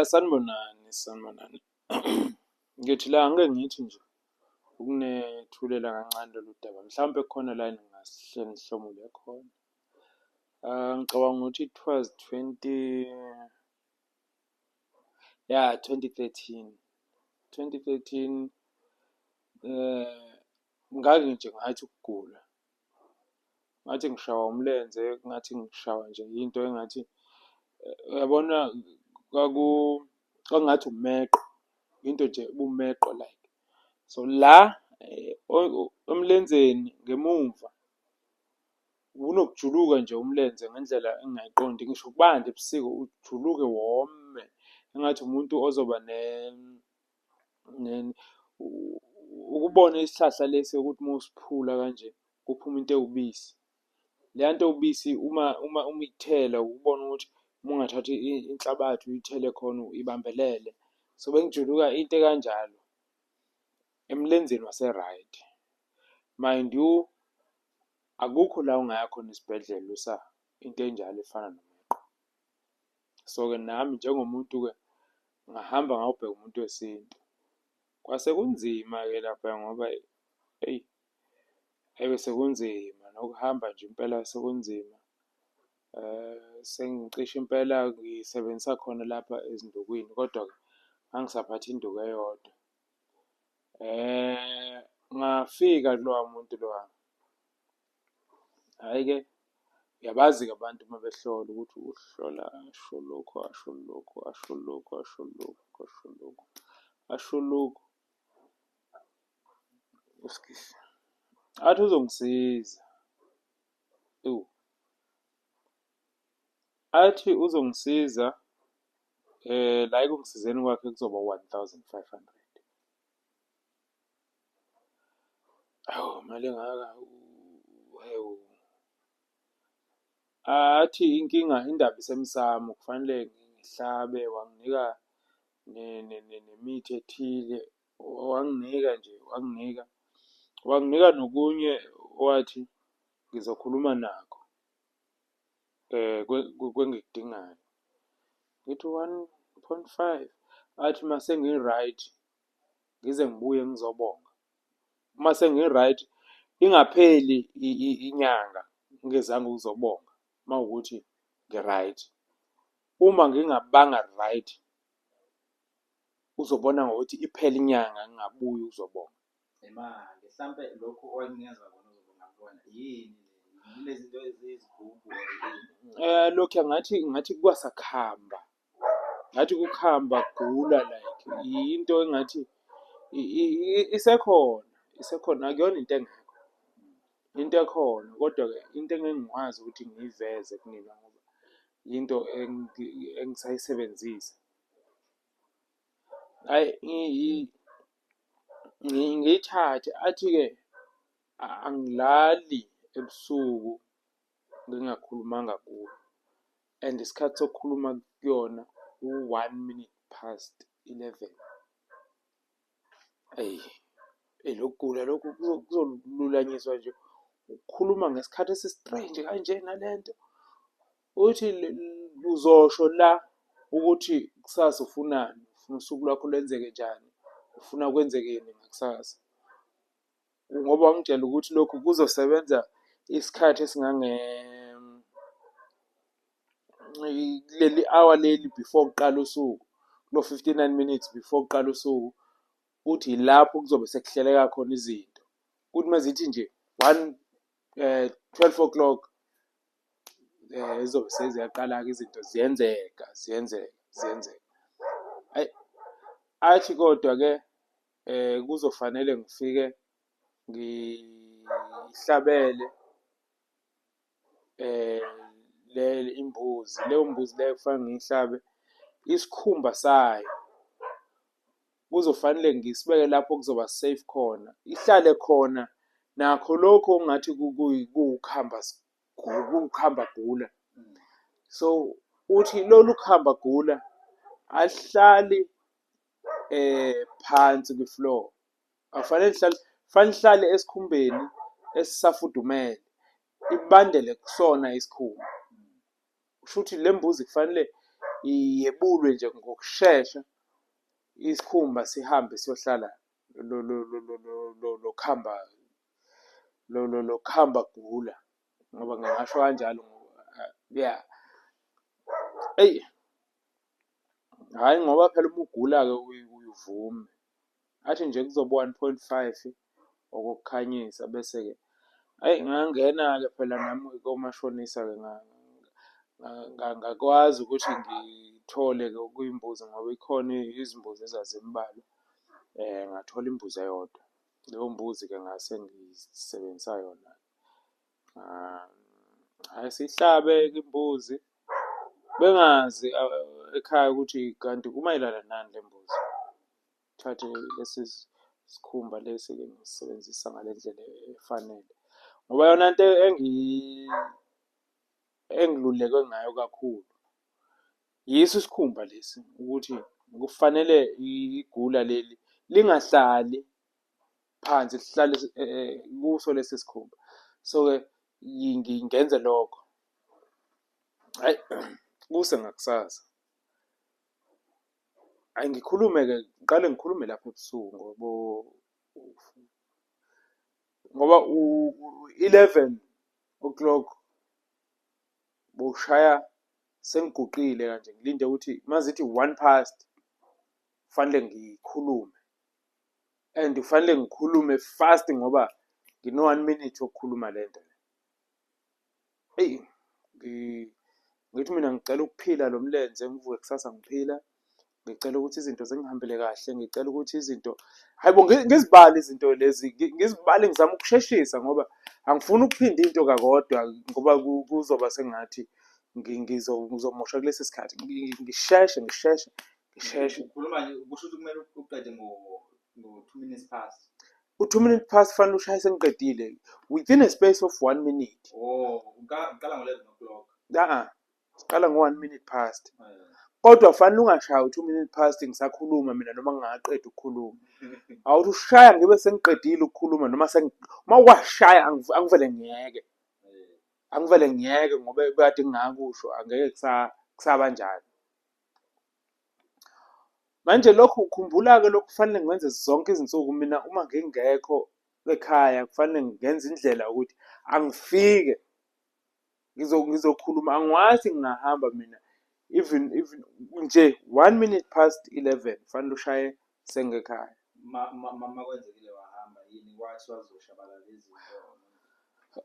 Sanibonani. Ngithi la ngike ngithi nje ukunethulela kancane lolu daba. Mhlawumbe khona la engingasihle ngihlomule khona. Ngicabanga ukuthi it was 2013. 2013 ngake nje ngathi ukugula. Ngathi ngishawa umlenze, ngathi ngishawa nje into engathi uyabona kwakungathi umeqo, into nje ubumeqo like. So la emlenzeni ngemumva kunokujuluka nje umlenze ngendlela engingayiqondi, ngisho kubanda ebusika ujuluke wome engathi umuntu ozoba ukubona isihlahla lesi ukuthi uma usiphula kanje kuphuma into ewubisi. Leya nto ewubisi uma uyithela ukubona ukuthi uma ungathathi inhlabathi uyithele khona ibambelele. So bengijuluka into ekanjalo emlenzeni wase-right. Mind you, akukho la ongaya khona esibhedlela usa into enjalo efana nomeqo. So-ke nami njengomuntu-ke ngahamba ngayobheka umuntu wesintu. Kwase kunzima-ke lapha ngoba eyi sekunzima nokuhamba nje impela sekunzima. Sengicishe impela ngisebenzisa khona lapha ezindukwini, kodwa-ke ngangisaphatha induku eyodwa. Ngafika kuloya muntu loya. Hhayi-ke, uyabazi-ke abantu uma behlola ukuthi uhlola asho lokhu, asho lokhu, asho lokhu, asho lokhu, asho lokhu, asho lokhu. Usikhishwa. Athi uzongisiza. Ewu. Athi uzongisiza la ekungisizeni kwakhe kuzoba 1,500. Hawu, imali engaka hewu. Athi inkinga indaba isemsamo kufanele ngihlabe, wanginika nemithi ethile, wanginika nje, wanginika nokunye wathi ngizokhuluma nakho kwengikudingayo. Ngithi 1.5, athi uma sengi-right ngize ngibuye ngizobonga. Uma sengi-right ingapheli inyanga ngingezange ukuzobonga uma kuwukuthi ngi-right. Uma ngingabanga right uzobona ngokuthi iphele inyanga ngingabuyi ukuzobonga. Manje mhlampe lokhu owanikeza kona uzobonga kubona yini lezi zinto ezizigubhu Lokhu ngathi kwasakhamba. Ngathi kukhamba gula like into engathi isekhona akuyona into engekho. Into ekhona kodwa-ke into engeke ngikwazi ukuthi ngiyiveze kunina ngoba into engisayisebenzisa. Hhayi ngiyithathe athi-ke angilali ebusuku ngingakhulumanga kuyo and isikhathi sokukhuluma kuyona 11:01. Eyi lokhu kugula lokhu kuzolulanyiswa nje ukukhuluma ngesikhathi esi-strange kanjena lento. Uthi uzosho la ukuthi kusasa ufunani, ufuna usuku lwakho lwenzeke njani, ufuna kwenzekeni ngakusasa. Ngoba wangitshela ukuthi lokhu kuzosebenza isikhathi leli hour leli before kuqala usuku, kulo 59 minutes before kuqala usuku, uthi lapho kuzobe sekuhleleka khona izinto. Kuthi uma zithi nje 12 o'clock zizobe seziyaqala-ke izinto ziyenzeka. Hhayi, athi kodwa-ke kuzofanele ngifike ngihlabele imbuzi. Leyo mbuzi leyo kufanele ngiyihlabe isikhumba sayo kuzofanele ngisibeke lapho kuzoba safe khona, ihlale khona nakho lokho ongathi kuwukuhamba gula. So uthi lolu kuhamba gula alihlali phansi kwi-floor, akufanele lihlale esikhumbeni esisafudumele, ibandele kusona isikhumba. Kusho ukuthi le mbuzi kufanele yebulwe nje ngokushesha, isikhumba sihambe siyohlala lo khamba lo khamba gula, ngoba ngingasho kanjalo ya. Eyi, hhayi ngoba phela uma ugula-ke uvume. Athi nje kuzoba 1.5 okokukhanyisa bese-ke, hhayi ngangena-ke phela nami komashonisa-ke ngakwazi ukuthi ngithole-ke okuyimbuzi ngoba ikhona izimbuzi ezazimbalwa. Ngathola imbuzi eyodwa. Leyo mbuzi-ke ngase ngisebenzisa yona. Hhayi siyihlabe-ke imbuzi, bengazi ekhaya ukuthi kanti kumayelana nani le mbuzi. Thathe lesi sikhumba lesi-ke ngisebenzisa ngale ndlela efanele ngoba yona nto engilulekwe ngayo kakhulu yiso isikhumba lesi, ukuthi kufanele igula leli lingahlali phansi, lihlale kuso lesi sikhumba. So-ke ngingenze lokho. Hhayi, kuse ngakusasa. Hhayi ngikhulume-ke, ngiqale ngikhulume lapha ebusuku ngoba 11 o'clock bushaya sengiguqile kanje, ngilinde ukuthi uma zithi 1 past kufanele ngikhulume and kufanele ngikhulume fast ngoba ngino-1 minute wokukhuluma le nto le. Eyi, ngithi mina ngicela ukuphila lo mlenze, ngivuke kusasa ngiphila. Ngicela ukuthi izinto zingihambele kahle, ngicela ukuthi izinto, hhayi bo, ngizibale izinto lezi, ngizibale ngizame ukusheshisa ngoba angifuni ukuphinda into kakodwa ngoba kuzoba sengathi ngizomosha kulesi sikhathi. Ngisheshe. Ukhuluma nje, kusho ukuthi kumele uqede ngo-2 minutes past. U-2 minutes past fanele ushaye sengiqedile within a space of 1 minute. Uqala ngo-11 o'clock. Siqala ngo-1 minute past. Kodwa fanele ungashayi u-2 minutes past ngisakhuluma mina noma ngingaqeda ukukhuluma. Awuthi ushaya ngibe sengiqedile ukukhuluma noma uma washaya angivele ngiyeke. Angivele ngiyeke ngoba kade ngingakusho, angeke kusaba njalo. Manje lokhu ukhumbula-ke lokhu kufanele ngiwenze zonke izinsuku mina uma ngingekho ekhaya, kufanele ngenze indlela ukuthi angifike ngizokhuluma. Angikwazi ngingahamba mina even nje 1 minute past 11 kufanele ushaye sengekhaya. Uma kwenzekile wahamba yini wathi wazoshabalala izinto?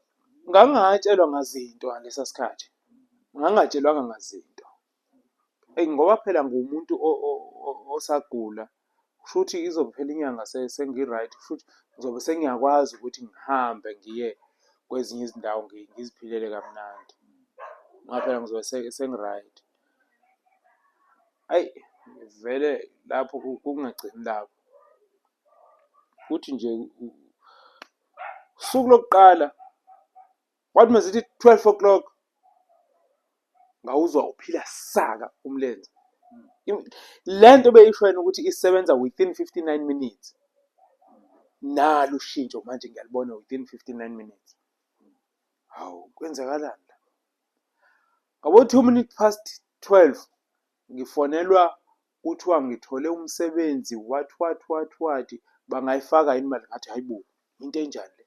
Ngangingatshelwa ngazinto ngalesa sikhathi, ngangingatshelwanga ngazinto. Eyi ngoba phela nguwumuntu osagula, kusho ukuthi izobe phela inyanga sengi-right, kusho ukuthi ngizobe sengiyakwazi ukuthi ngihambe ngiye kwezinye izindawo ngiziphilele kamnandi ngoba phela ngizobe sengi-right. Hhayi vele lapho kungagcini lapho, kuthi nje usuku lokuqala kwathi uma zithi 12 o'clock ngawuzwa uphila saka umlenze. Le nto beyisho yena ukuthi isebenza within 59 minutes. Nalo ushintsho manje ngiyalibona within 59 minutes. Hawu, kwenzakalani la? Ngabo 2 minutes past 12 ngifonelwa kuthiwa ngithole umsebenzi wathi bangayifaka yini imali, ngathi hayi bo, into enjani le?